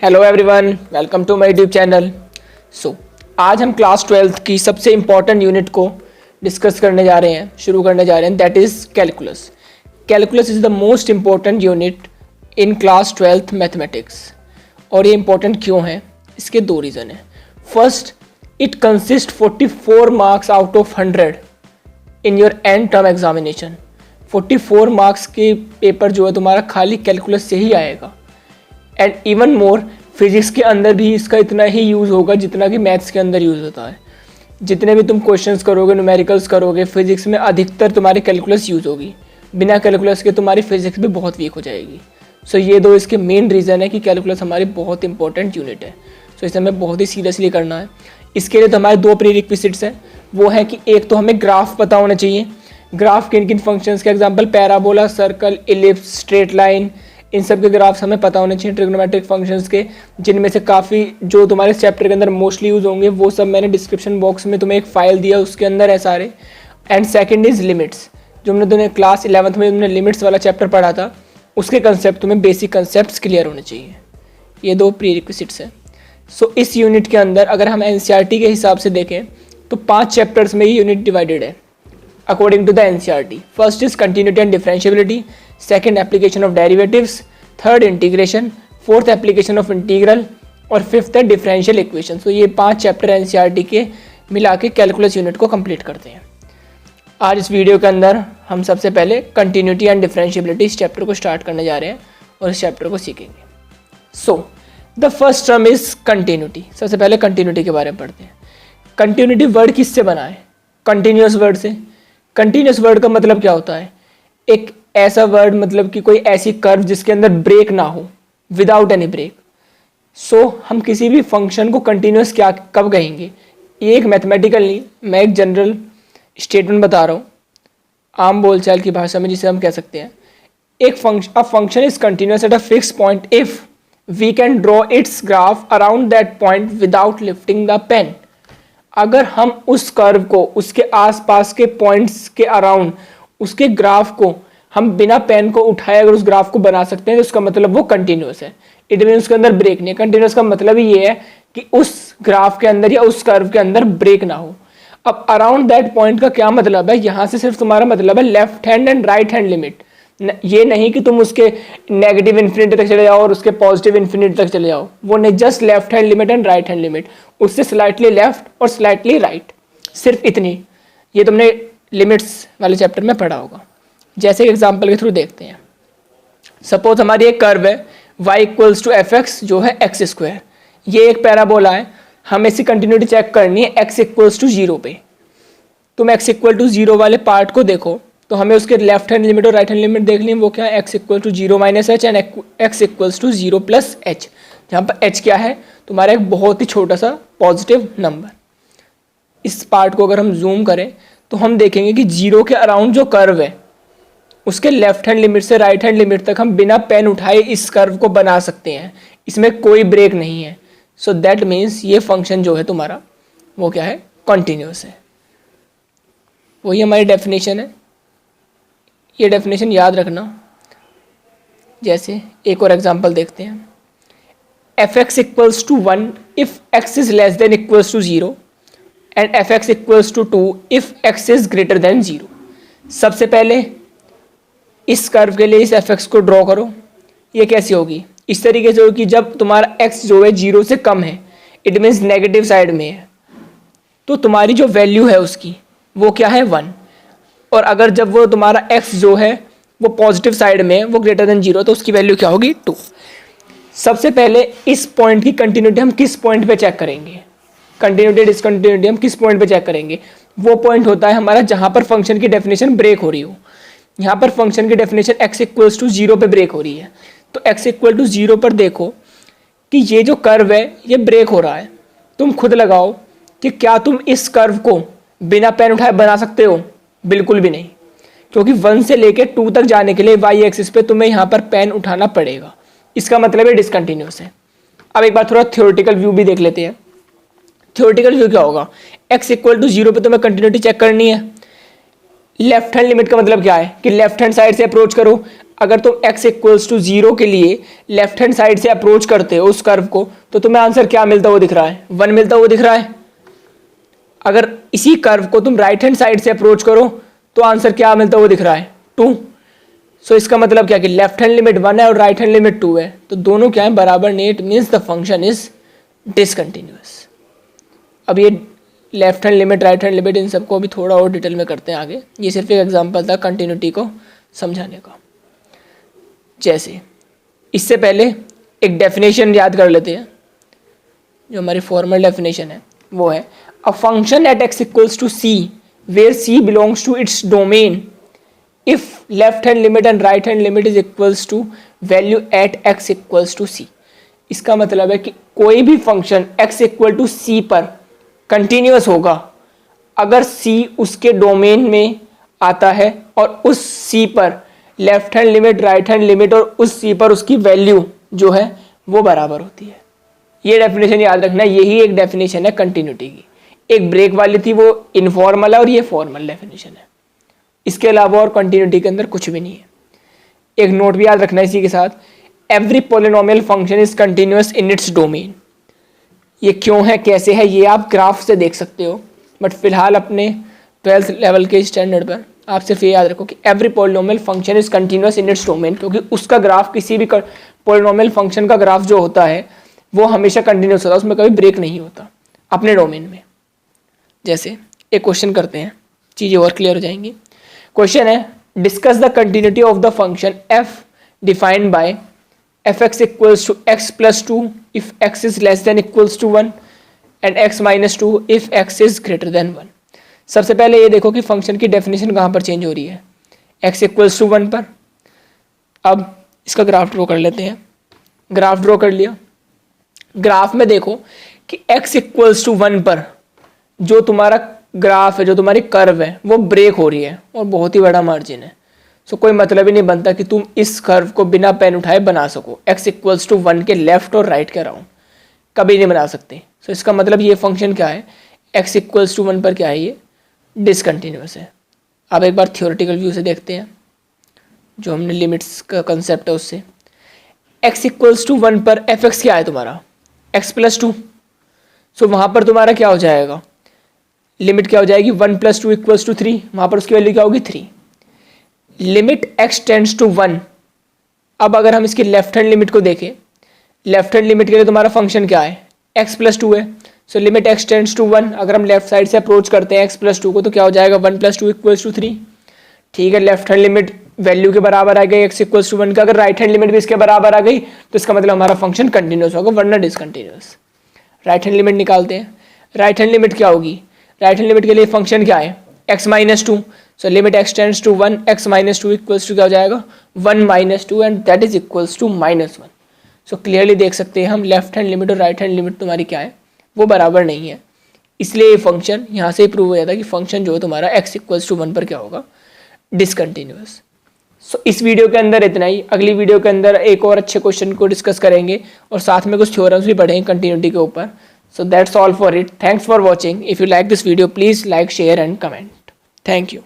Hello everyone, welcome to my YouTube channel. आज हम class 12th की सबसे इम्पॉर्टेंट यूनिट को डिस्कस करने जा रहे हैं, शुरू करने जा रहे हैं, that is calculus. Calculus is the most important unit in class 12th mathematics. और ये इम्पॉर्टेंट क्यों है? इसके दो रीज़न हैं। First, it consist 44 marks out of 100 in your and term examination. 44 marks के पेपर जो है तुम्हारा खाली कैलकुलस से ही आएगा। एंड इवन मोर, फिजिक्स के अंदर भी इसका इतना ही यूज़ होगा जितना कि मैथ्स के अंदर यूज़ होता है। जितने भी तुम क्वेश्चंस करोगे, न्यूमेरिकल्स करोगे, फिजिक्स में अधिकतर तुम्हारी कैलकुलस यूज़ होगी। बिना कैलकुलस के तुम्हारी फिजिक्स भी बहुत वीक हो जाएगी। ये दो इसके मेन रीज़न है कि कैलकुलस हमारी बहुत इंपॉर्टेंट यूनिट है। इसे हमें बहुत ही सीरियसली करना है। इसके लिए तो हमारे दो प्रीरिक्विजिट्स हैं। वो है कि एक तो हमें ग्राफ पता होना चाहिए। ग्राफ किन किन फंक्शंस के, example parabola, circle, ellipse, straight line, इन सब के ग्राफ्स हमें पता होने चाहिए। ट्रिग्नोमेट्रिक फंक्शंस के, जिनमें से काफ़ी जो तुम्हारे चैप्टर के अंदर मोस्टली यूज़ होंगे, वो सब मैंने डिस्क्रिप्शन बॉक्स में तुम्हें एक फाइल दिया, उसके अंदर है सारे। एंड सेकंड इज़ लिमिट्स, जो हमने तुम्हें क्लास 11th में तुमने लिमिट्स वाला चैप्टर पढ़ा था, उसके कंसेप्ट तुम्हें बेसिक कंसेप्ट क्लियर होने चाहिए। ये दो प्रीरिक्विजिट्स हैं। इस यूनिट के अंदर अगर हम एनसीईआरटी के हिसाब से देखें तो 5 चैप्टर्स में ये यूनिट डिवाइडेड है according to the NCERT. First is continuity and differentiability, second application of derivatives, third integration, fourth application of integral और फिफ्थ है डिफरेंशियल इक्वेशन। ये 5 चैप्टर एनसीईआरटी के मिला के कैलकुलस यूनिट को कंप्लीट करते हैं। आज इस वीडियो के अंदर हम सबसे पहले कंटिन्यूटी एंड डिफरेंशिएबिलिटी इस चैप्टर को स्टार्ट करने जा रहे हैं और इस चैप्टर को सीखेंगे। The first term is continuity. सबसे पहले कंटिन्यूटी के बारे में पढ़ते हैं। कंटिन्यूटी वर्ड किससे बना है? कंटिन्यूअस वर्ड से। कंटिन्यूअस वर्ड का मतलब क्या होता है? एक ऐसा वर्ड, मतलब कि कोई ऐसी कर्व जिसके अंदर ब्रेक ना हो, विदाउट एनी ब्रेक। हम किसी भी फंक्शन को कंटिन्यूअस क्या कब कहेंगे? ये एक मैथमेटिकल नहीं, मैं एक जनरल स्टेटमेंट बता रहा हूँ, आम बोलचाल की भाषा में, जिसे हम कह सकते हैं एक function is continuous at a fix point if we can draw its graph around that point without lifting the pen. अगर हम उस कर्व को उसके आसपास के पॉइंट्स के अराउंड उसके ग्राफ को हम बिना पेन को उठाए अगर उस ग्राफ को बना सकते हैं तो उसका मतलब वो कंटिन्यूअस है। इट मीन उसके अंदर ब्रेक नहीं है। कंटिन्यूअस का मतलब ही ये है कि उस ग्राफ के अंदर या उस कर्व के अंदर ब्रेक ना हो। अब अराउंड दैट पॉइंट का क्या मतलब है? यहाँ से सिर्फ तुम्हारा मतलब है left hand and right hand limit. ये नहीं कि तुम उसके नेगेटिव इन्फिनिटी तक चले जाओ और उसके पॉजिटिव इन्फिनिटी तक चले जाओ, वो नहीं, just left hand limit and right hand limit, उससे स्लाइटली लेफ्ट और स्लाइटली राइट, सिर्फ इतनी। ये तुमने लिमिट्स वाले चैप्टर में पढ़ा होगा। जैसे एग्जाम्पल के थ्रू देखते हैं। सपोज हमारी एक कर्व है y equals to f x, जो है एक्स स्क्वायर। ये एक पैराबोला है, हमें इसकी कंटिन्यूटी चेक करनी है x इक्वल्स टू 0 पे। तुम x इक्वल टू 0 वाले पार्ट को देखो तो हमें उसके लेफ्ट हैंड लिमिट और राइट हैंड लिमिट देखनी है। वो क्या है? x equal to 0 minus h and x equals to 0 plus h, जहाँ पर h क्या है? तुम्हारा एक बहुत ही छोटा सा पॉजिटिव नंबर। इस पार्ट को अगर हम जूम करें तो हम देखेंगे कि 0 के अराउंड जो कर्व है उसके लेफ्ट हैंड लिमिट से राइट हैंड लिमिट तक हम बिना पेन उठाए इस कर्व को बना सकते हैं। इसमें कोई ब्रेक नहीं है। दैट मीन्स ये फंक्शन जो है तुम्हारा वो क्या है? कंटिन्यूअस है। वही हमारी डेफिनेशन है। ये डेफिनेशन याद रखना। जैसे एक और एग्जांपल देखते हैं। F x equals to 1 if x is less than equals to 0 and f x equals to 2 if x is greater than 0। सबसे पहले इस कर्व के लिए इस एफ एक्स को ड्रॉ करो। ये कैसी होगी? इस तरीके से होगी, जब तुम्हारा एक्स जो है 0 से कम है, इट मीन्स नेगेटिव साइड में है, तो तुम्हारी जो वैल्यू है उसकी वो क्या है? 1। और अगर जब वो तुम्हारा x जो है वो पॉजिटिव साइड में है, वो ग्रेटर देन 0, तो उसकी वैल्यू क्या होगी? 2। सबसे पहले इस पॉइंट की कंटिन्यूटी हम किस पॉइंट पे चेक करेंगे? कंटिन्यूटी डिसकंटिन्यूटी हम किस पॉइंट पे चेक करेंगे? वो पॉइंट होता है हमारा जहाँ पर फंक्शन की डेफिनेशन ब्रेक हो रही हो। यहाँ पर फंक्शन की डेफिनेशन x इक्वल्स टू 0 पे ब्रेक हो रही है, तो x इक्वल टू 0 पर देखो कि ये जो कर्व है ये ब्रेक हो रहा है। तुम खुद लगाओ कि क्या तुम इस कर्व को बिना पेन उठाए बना सकते हो? बिल्कुल भी नहीं, क्योंकि 1 से लेकर 2 तक जाने के लिए y एक्सिस पे तुम्हें यहाँ पर पेन उठाना पड़ेगा। इसका मतलब ये डिसकंटिन्यूअस है। अब एक बार थोड़ा थ्योरेटिकल व्यू भी देख लेते हैं। थ्योरेटिकल व्यू क्या होगा? x इक्वल टू 0 पे तुम्हें कंटिन्यूटी चेक करनी है। लेफ्ट हैंड लिमिट का मतलब क्या है? कि लेफ्ट हैंड साइड से अप्रोच करो। अगर तुम x इक्वल्स टू 0 के लिए लेफ्ट हैंड साइड से अप्रोच करते हो उस कर्व को, तो तुम्हें आंसर क्या मिलता हुआ दिख रहा है? 1 मिलता हुआ दिख रहा है। अगर इसी कर्व को तुम राइट हैंड साइड से अप्रोच करो तो आंसर क्या मिलता हुआ दिख रहा है? 2। सो इसका मतलब क्या कि लेफ्ट हैंड लिमिट 1 है और राइट हैंड लिमिट 2 है, तो दोनों क्या है? बराबर नहीं। It means the function is discontinuous. अब ये left hand limit, right hand limit, इन सबको अभी थोड़ा और डिटेल में करते हैं आगे। ये सिर्फ एक एग्जांपल था कंटिन्यूटी को समझाने का। जैसे इससे पहले एक डेफिनेशन याद कर लेते हैं, जो हमारी फॉर्मल डेफिनेशन है वो है a function at x equals to c where c belongs to its domain if left hand limit and right hand limit is equals to value at x equals to c। इसका मतलब है कि कोई भी function x equal to c पर continuous होगा अगर c उसके डोमेन में आता है और उस c पर left hand limit, right hand limit और उस c पर उसकी वैल्यू जो है वो बराबर होती है। ये डेफिनेशन याद रखना, यही एक डेफिनेशन है कंटिन्यूटी की। एक ब्रेक वाली थी वो इनफॉर्मल है और ये फॉर्मल डेफिनेशन है। इसके अलावा और कंटिन्यूटी के अंदर कुछ भी नहीं है। एक नोट भी याद रखना इसी के साथ, every polynomial function is continuous in its domain. ये क्यों है, कैसे है, ये आप ग्राफ से देख सकते हो, बट फिलहाल अपने 12th लेवल के स्टैंडर्ड पर आप सिर्फ ये याद रखो कि every polynomial function is continuous in its domain, क्योंकि उसका ग्राफ, किसी भी पॉलिनोमियल फंक्शन का ग्राफ जो होता है वो हमेशा कंटिन्यूअस होता है, उसमें कभी ब्रेक नहीं होता अपने डोमेन में। जैसे एक क्वेश्चन करते हैं, चीज़ें और क्लियर हो जाएंगी। क्वेश्चन है discuss the continuity of the function f defined by f x equals to x plus 2 if x is less than equals to 1 and x minus 2 if x is greater than 1। सबसे पहले ये देखो कि function की definition कहाँ पर change हो रही है, एक्स इक्वल्स टू 1 पर। अब इसका ग्राफ ड्रॉ कर लेते हैं। ग्राफ ड्रॉ कर लिया। ग्राफ में देखो कि x इक्वल्स टू 1 पर जो तुम्हारा ग्राफ है, जो तुम्हारी कर्व है, वो ब्रेक हो रही है और बहुत ही बड़ा मार्जिन है। सो कोई मतलब ही नहीं बनता कि तुम इस कर्व को बिना पेन उठाए बना सको x इक्वल्स टू 1 के लेफ्ट और राइट के अराउंड, कभी नहीं बना सकते। सो इसका मतलब ये फंक्शन क्या है, x इक्वल्स टू 1 पर क्या है, ये डिसकंटिन्यूअस है। अब एक बार थियोरेटिकल व्यू से देखते हैं, जो हमने लिमिट्स का कंसेप्ट है उससे। x इक्वल्स टू 1 पर एफ एक्स क्या है तुम्हारा, x प्लस 2। सो वहाँ पर तुम्हारा क्या हो जाएगा, लिमिट क्या हो जाएगी, 1 प्लस 2 इक्वल्स टू 3। वहाँ पर उसकी वैल्यू क्या होगी, 3। Limit x tends to 1। अब अगर हम इसकी लेफ्ट हैंड लिमिट को देखें, लेफ्ट हैंड लिमिट के लिए तुम्हारा फंक्शन क्या है, x प्लस 2 है। So limit x tends to 1, अगर हम लेफ्ट साइड से अप्रोच करते हैं x प्लस 2 को, तो क्या हो जाएगा, 1 प्लस 2 इक्वल्स टू 3। ठीक है, लेफ्ट हैंड लिमिट वैल्यू के बराबर आ गई x इक्वल्स टू 1 का। अगर राइट हैंड लिमिट भी इसके बराबर आ गई तो इसका मतलब हमारा फंक्शन कंटिन्यूअस होगा, वरना डिसकंटिन्यूअस। राइट हैंड लिमिट निकालते हैं। राइट हैंड लिमिट क्या होगी, राइट हैंड लिमिट के लिए फंक्शन क्या है, x minus 2। So limit x tends to 1, x minus 2 equals to क्या हो जाएगा, 1 minus 2 and that is equals to minus 1। So clearly देख सकते हैं हम, लेफ्ट हैंड लिमिट और राइट हैंड लिमिट तुम्हारी क्या है, वो बराबर नहीं है। इसलिए ये फंक्शन यहाँ से ही प्रूव हो जाता है कि फंक्शन जो है तुम्हारा x इक्वल्स टू 1 पर क्या होगा, डिसकंटिन्यूअस। सो इस वीडियो के अंदर इतना ही। अगली वीडियो के अंदर एक और अच्छे क्वेश्चन को डिस्कस करेंगे और साथ में कुछ थ्योरम्स भी पढ़ेंगे कंटिन्यूटी के ऊपर। So that's all for it. Thanks for watching. If you like this video please like, share and comment. Thank you.